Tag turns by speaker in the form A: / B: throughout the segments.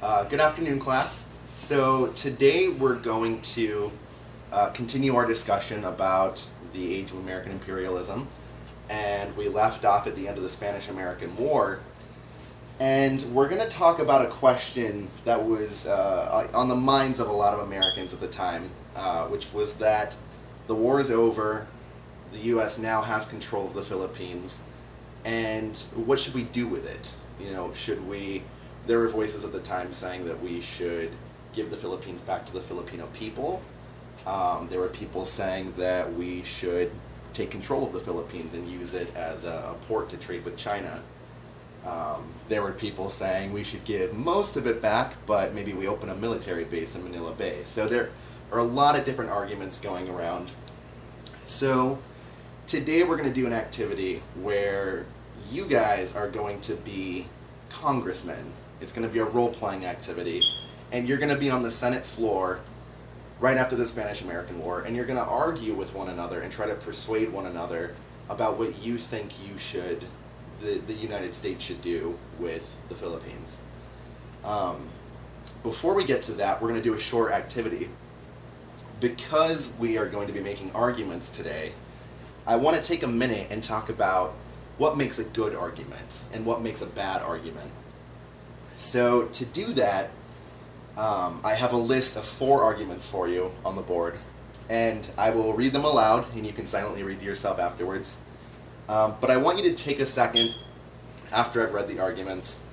A: Good afternoon, class. So today we're going to continue our discussion about the age of American imperialism, and we left off at the end of the Spanish-American War, and we're going to talk about a question that was on the minds of a lot of Americans at the time, which was that the war is over, the U.S. now has control of the Philippines, and what should we do with it? Should we... There were voices at the time saying that we should give the Philippines back to the Filipino people. There were people saying that we should take control of the Philippines and use it as a port to trade with China. There were people saying we should give most of it back, but maybe we open a military base in Manila Bay. So there are a lot of different arguments going around. So today we're going to do an activity where you guys are going to be congressmen. It's going to be a role-playing activity, and you're going to be on the Senate floor right after the Spanish-American War, and you're going to argue with one another and try to persuade one another about what you think the United States should do with the Philippines. Before we get to that, we're going to do a short activity. Because we are going to be making arguments today, I want to take a minute and talk about what makes a good argument and what makes a bad argument. So to do that, I have a list of 4 arguments for you on the board, and I will read them aloud, and you can silently read to yourself afterwards. But I want you to take a second after I've read the arguments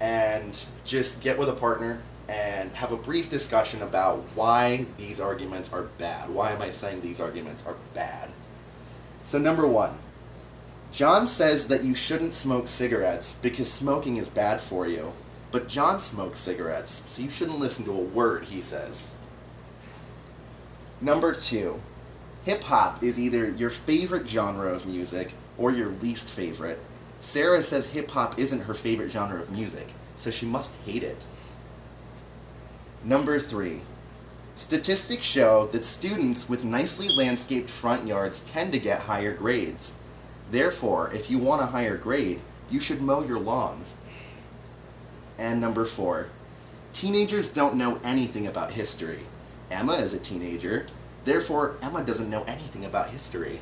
A: and just get with a partner and have a brief discussion about why these arguments are bad. Why am I saying these arguments are bad? So number 1. John says that you shouldn't smoke cigarettes because smoking is bad for you. But John smokes cigarettes, so you shouldn't listen to a word he says. Number 2. Hip-hop is either your favorite genre of music or your least favorite. Sarah says hip-hop isn't her favorite genre of music, so she must hate it. Number 3. Statistics show that students with nicely landscaped front yards tend to get higher grades. Therefore, if you want a higher grade, you should mow your lawn. And number 4. Teenagers don't know anything about history. Emma is a teenager, therefore Emma doesn't know anything about history.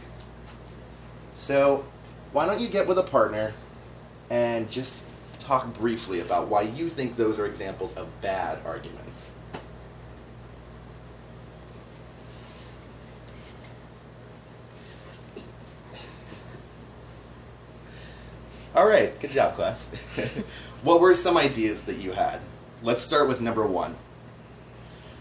A: So, why don't you get with a partner and just talk briefly about why you think those are examples of bad arguments. Alright, good job, class. What were some ideas that you had? Let's start with number 1.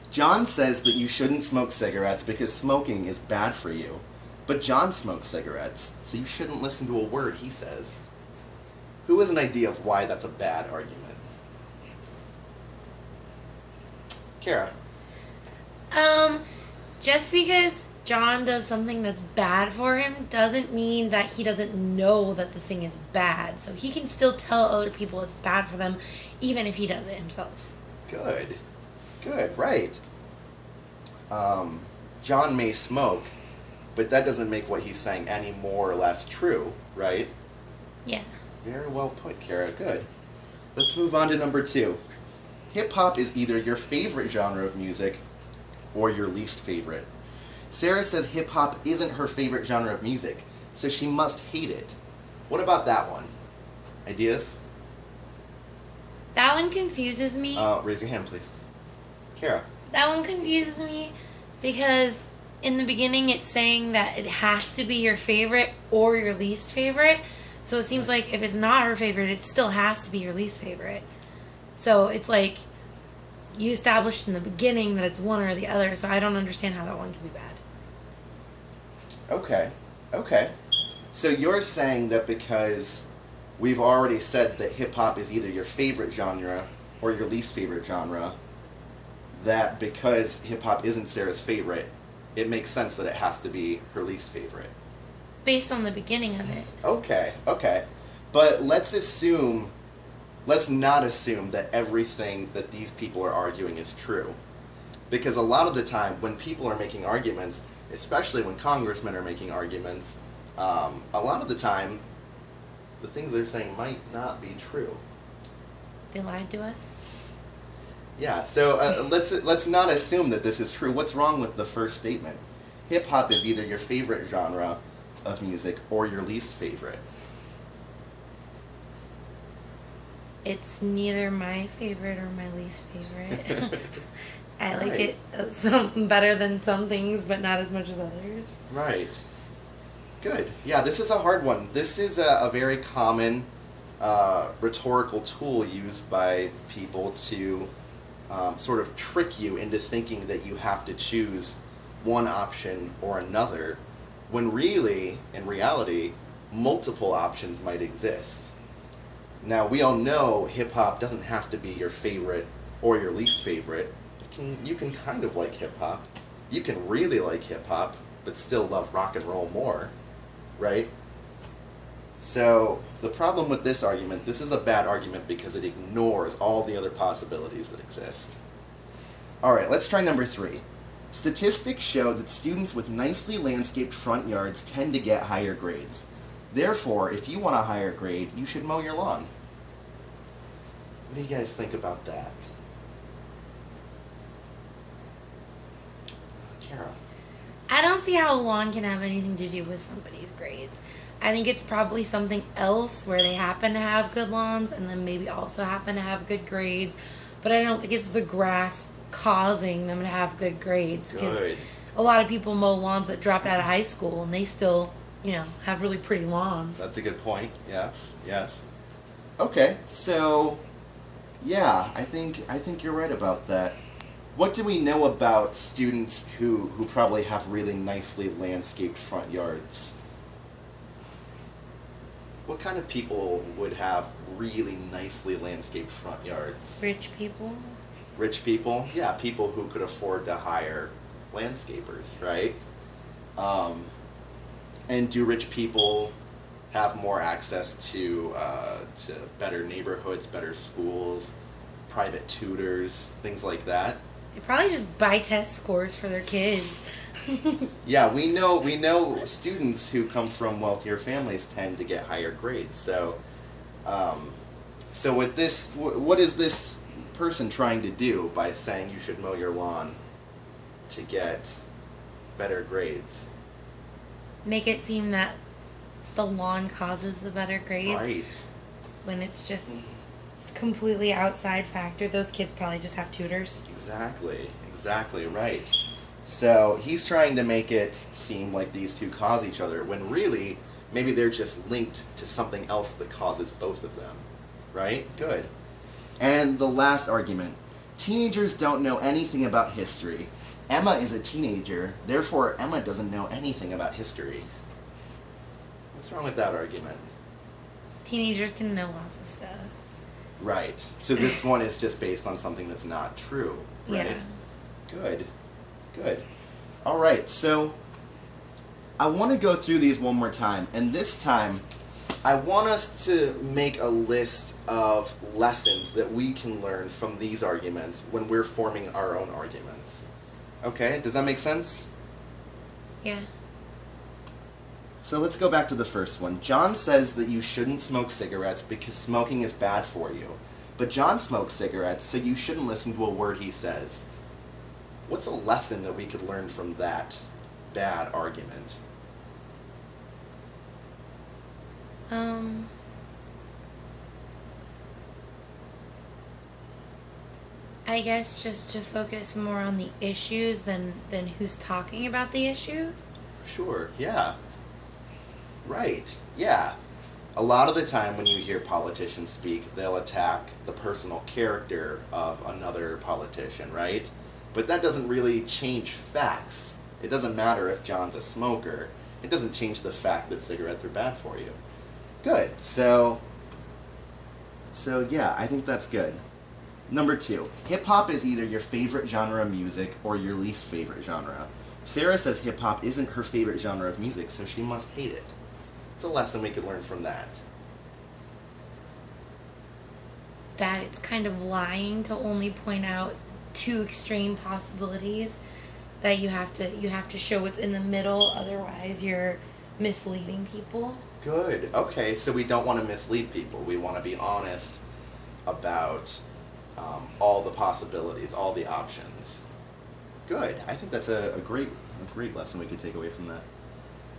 A: John says that you shouldn't smoke cigarettes because smoking is bad for you. But John smokes cigarettes, so you shouldn't listen to a word he says. Who has an idea of why that's a bad argument? Kara.
B: Just because John does something that's bad for him doesn't mean that he doesn't know that the thing is bad. So he can still tell other people it's bad for them, even if he does it himself.
A: Good, right. John may smoke, but that doesn't make what he's saying any more or less true, right?
B: Yeah.
A: Very well put, Kara. Good. Let's move on to number 2. Hip-hop is either your favorite genre of music or your least favorite. Sarah says hip-hop isn't her favorite genre of music, so she must hate it. What about that one? Ideas?
B: That one confuses me.
A: Raise your hand, please. Kara.
B: That one confuses me because in the beginning it's saying that it has to be your favorite or your least favorite. So it seems like if it's not her favorite, it still has to be your least favorite. So it's like you established in the beginning that it's one or the other, so I don't understand how that one can be bad.
A: Okay. So you're saying that because we've already said that hip-hop is either your favorite genre or your least favorite genre, that because hip-hop isn't Sarah's favorite, it makes sense that it has to be her least favorite.
B: Based on the beginning of it.
A: Okay. But let's not assume that everything that these people are arguing is true. Because a lot of the time, when people are making arguments, especially when congressmen are making arguments, a lot of the time, the things they're saying might not be true.
B: They lied to us?
A: Yeah. So let's not assume that this is true. What's wrong with the first statement? Hip hop is either your favorite genre of music or your least favorite.
B: It's neither my favorite or my least favorite. I like
A: Right.
B: it some better than some things, but not as much as others.
A: Right. Good. Yeah, this is a hard one. This is a very common rhetorical tool used by people to sort of trick you into thinking that you have to choose one option or another, when really, in reality, multiple options might exist. Now, we all know hip-hop doesn't have to be your favorite or your least favorite. You can kind of like hip-hop. You can really like hip-hop, but still love rock and roll more, right? So, the problem with this argument, this is a bad argument because it ignores all the other possibilities that exist. Alright, let's try number 3. Statistics show that students with nicely landscaped front yards tend to get higher grades. Therefore, if you want a higher grade, you should mow your lawn. What do you guys think about that? Kara.
B: I don't see how a lawn can have anything to do with somebody's grades. I think it's probably something else where they happen to have good lawns and then maybe also happen to have good grades. But I don't think it's the grass causing them to have good grades. Because
A: Good.
B: a lot of people mow lawns that dropped out of high school and they still, have really pretty lawns.
A: That's a good point. Yes, yes. Okay, so yeah, I think you're right about that. What do we know about students who probably have really nicely landscaped front yards? What kind of people would have really nicely landscaped front yards?
B: Rich people.
A: Rich people? Yeah, people who could afford to hire landscapers, right? And do rich people have more access to better neighborhoods, better schools, private tutors, things like that?
B: They probably just buy test scores for their kids.
A: Yeah, we know students who come from wealthier families tend to get higher grades. So, so with this, what is this person trying to do by saying you should mow your lawn to get better grades?
B: Make it seem that the lawn causes the better grades.
A: Right.
B: When it's completely outside factor. Those kids probably just have tutors.
A: Exactly right. So he's trying to make it seem like these two cause each other, when really, maybe they're just linked to something else that causes both of them. Right? Good. And the last argument. Teenagers don't know anything about history. Emma is a teenager, therefore Emma doesn't know anything about history. What's wrong with that argument?
B: Teenagers can know lots of stuff.
A: Right. So this one is just based on something that's not true, right?
B: Yeah.
A: Good. All right, so I want to go through these one more time, and this time I want us to make a list of lessons that we can learn from these arguments when we're forming our own arguments. Okay, does that make sense?
B: Yeah.
A: So let's go back to the first one. John says that you shouldn't smoke cigarettes because smoking is bad for you. But John smokes cigarettes, so you shouldn't listen to a word he says. What's a lesson that we could learn from that bad argument?
B: I guess just to focus more on the issues than who's talking about the issues.
A: Sure, yeah. Right, yeah. A lot of the time when you hear politicians speak, they'll attack the personal character of another politician, right? But that doesn't really change facts. It doesn't matter if John's a smoker. It doesn't change the fact that cigarettes are bad for you. Good. So yeah, I think that's good. Number 2, hip-hop is either your favorite genre of music or your least favorite genre. Sarah says hip-hop isn't her favorite genre of music, so she must hate it. It's a lesson we could learn from that.
B: That it's kind of lying to only point out two extreme possibilities. That you have to show what's in the middle, otherwise you're misleading people.
A: Good. Okay, so we don't want to mislead people. We want to be honest about all the possibilities, all the options. Good. I think that's a great lesson we could take away from that.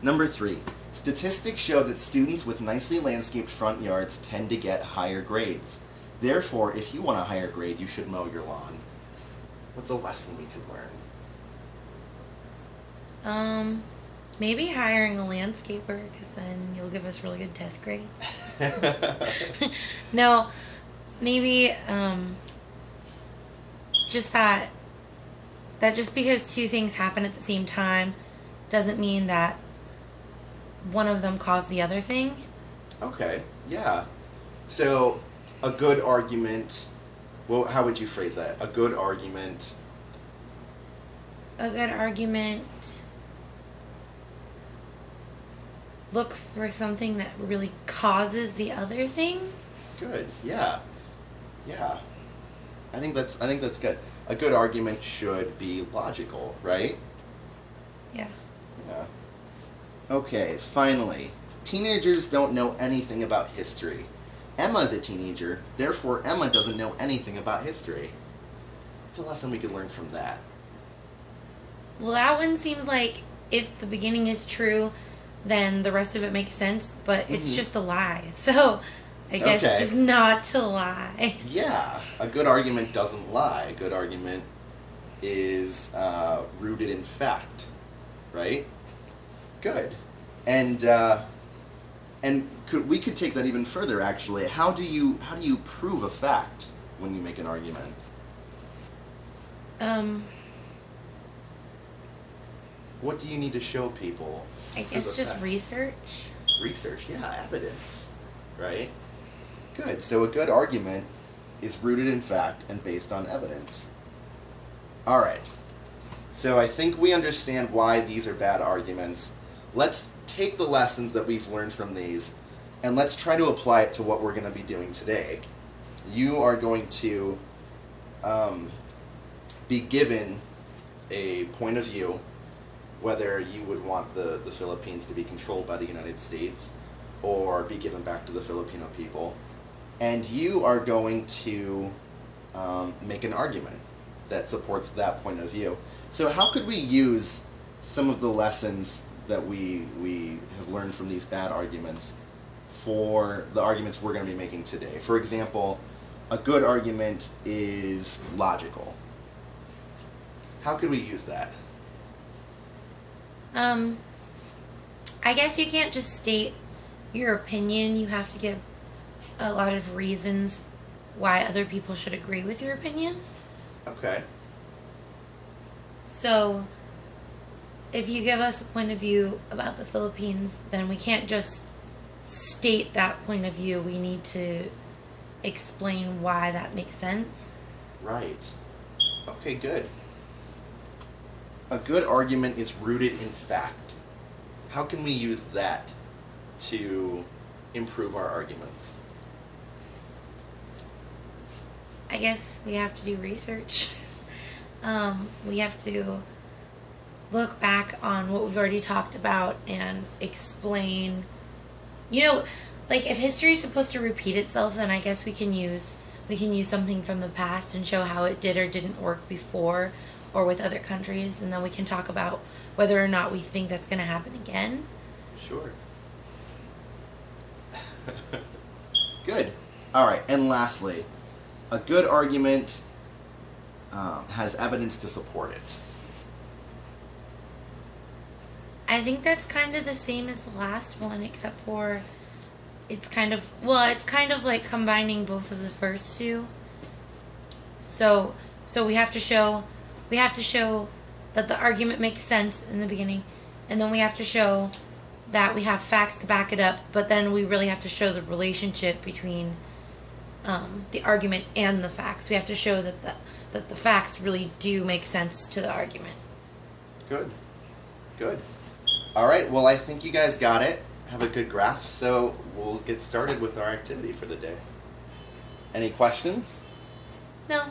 A: Number 3. Statistics show that students with nicely landscaped front yards tend to get higher grades. Therefore, if you want a higher grade, you should mow your lawn. What's a lesson we could learn?
B: Maybe hiring a landscaper, because then you'll give us really good test grades. No, maybe just that just because two things happen at the same time doesn't mean that one of them caused the other thing.
A: Okay, yeah. So, a good argument, well, how would you phrase that? A good argument.
B: A good argument looks for something that really causes the other thing.
A: Good, yeah. Yeah. I think that's good. A good argument should be logical, right?
B: Yeah.
A: Yeah. Okay, finally. Teenagers don't know anything about history. Emma's a teenager, therefore Emma doesn't know anything about history. What's a lesson we could learn from that?
B: Well, that one seems like if the beginning is true, then the rest of it makes sense, but it's just a lie. So, I guess just not to lie.
A: Yeah, a good argument doesn't lie. A good argument is rooted in fact, right? Good. And we could take that even further, actually. How do you prove a fact when you make an argument? What do you need to show people?
B: I guess just fact? Research.
A: Research, yeah, evidence, right? Good. So a good argument is rooted in fact and based on evidence. All right. So I think we understand why these are bad arguments. Let's take the lessons that we've learned from these and let's try to apply it to what we're going to be doing today. You are going to be given a point of view, whether you would want the Philippines to be controlled by the United States or be given back to the Filipino people. And you are going to make an argument that supports that point of view. So how could we use some of the lessons that we have learned from these bad arguments for the arguments we're going to be making today? For example, a good argument is logical. How could we use that?
B: I guess you can't just state your opinion. You have to give a lot of reasons why other people should agree with your opinion.
A: Okay.
B: So, if you give us a point of view about the Philippines, then we can't just state that point of view. We need to explain why that makes sense.
A: Right. Okay, good. A good argument is rooted in fact. How can we use that to improve our arguments?
B: I guess we have to do research. We have to look back on what we've already talked about and explain. You know, like if history is supposed to repeat itself, then I guess we can use something from the past and show how it did or didn't work before or with other countries, and then we can talk about whether or not we think that's going to happen again.
A: Sure. Good. All right, and lastly, a good argument has evidence to support it.
B: I think that's kind of the same as the last one, except for it's kind of like combining both of the first two. So we have to show that the argument makes sense in the beginning, and then we have to show that we have facts to back it up, but then we really have to show the relationship between the argument and the facts. We have to show that the facts really do make sense to the argument.
A: Good. All right, well, I think you guys got it. Have a good grasp, so we'll get started with our activity for the day. Any questions?
B: No.